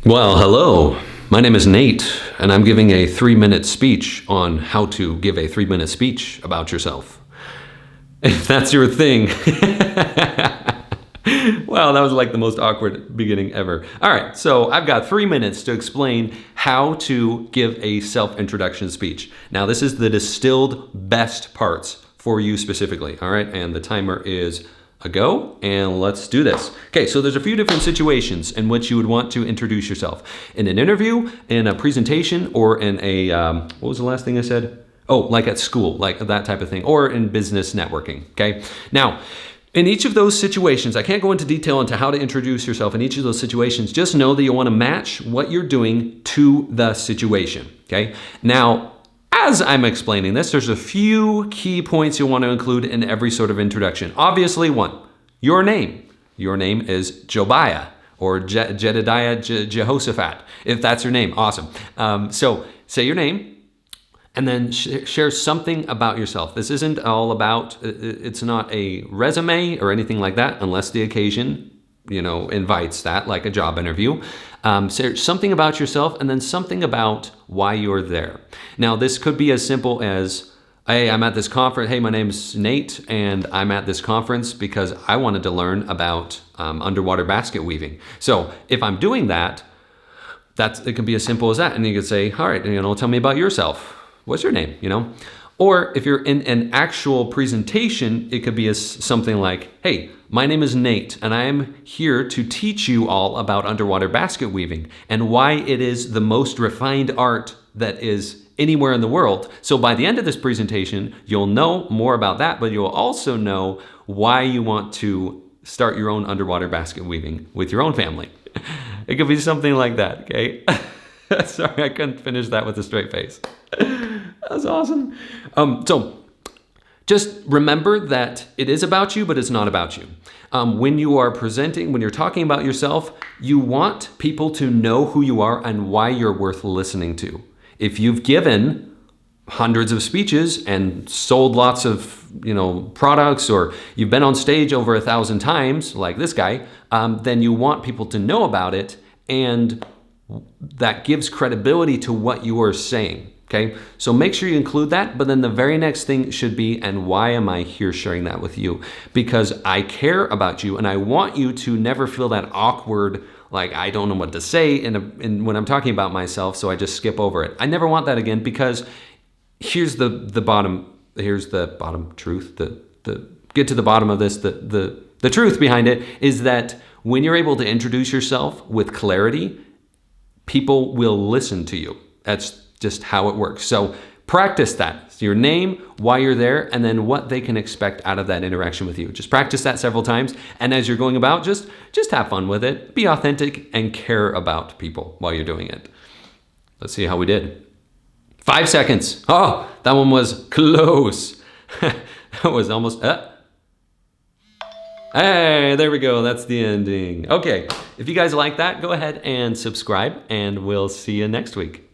Well, hello. My name is Nate, and I'm giving a 3-minute speech on how to give a 3-minute speech about yourself. If that's your thing. Wow, that was like the most awkward beginning ever. All right, so I've got 3 minutes to explain how to give a self-introduction speech. Now, this is the distilled best parts for you specifically, all right? And the timer is a go, and let's do this. Okay, so there's a few different situations in which you would want to introduce yourself. In an interview, in a presentation, or in a, what was the last thing I said? Oh, like at school, like that type of thing, or in business networking, okay? Now, in each of those situations, I can't go into detail into how to introduce yourself in each of those situations. Just know that you want to match what you're doing to the situation, okay? Now, as I'm explaining this, there's a few key points you'll want to include in every sort of introduction. Obviously, one, your name. Your name is Jobiah or Jedediah Jehoshaphat, if that's your name. Awesome. So say your name and then share something about yourself. This isn't all about, it's not a resume or anything like that, unless the occasion invites that, like a job interview. So something about yourself and then something about why you're there. Now, this could be as simple as, hey, I'm at this conference. Hey, my name's Nate, and I'm at this conference because I wanted to learn about underwater basket weaving. So if I'm doing that, it can be as simple as that. And you could say, all right, tell me about yourself. What's your name, Or if you're in an actual presentation, it could be as something like, hey, my name is Nate, and I am here to teach you all about underwater basket weaving and why it is the most refined art that is anywhere in the world. So by the end of this presentation, you'll know more about that, but you'll also know why you want to start your own underwater basket weaving with your own family. It could be something like that, okay? Sorry, I couldn't finish that with a straight face. That was awesome. So just remember that it is about you, but it's not about you. When you are presenting, when you're talking about yourself, you want people to know who you are and why you're worth listening to. If you've given hundreds of speeches and sold lots of products, or you've been on stage over 1,000 times, like this guy, then you want people to know about it, and that gives credibility to what you are saying. Okay, so make sure you include that, but then the very next thing should be, and why am I here sharing that with you? Because I care about you, and I want you to never feel that awkward, like I don't know what to say when I'm talking about myself, so I just skip over it. I never want that again, because here's the bottom truth, get to the bottom of this, the truth behind it is that when you're able to introduce yourself with clarity, people will listen to you. That's just how it works. So practice that. So your name, why you're there, and then what they can expect out of that interaction with you. Just practice that several times. And as you're going about, just have fun with it. Be authentic and care about people while you're doing it. Let's see how we did. 5 seconds. Oh, that one was close. That was almost, Hey, there we go. That's the ending. Okay, if you guys like that, go ahead and subscribe, and we'll see you next week.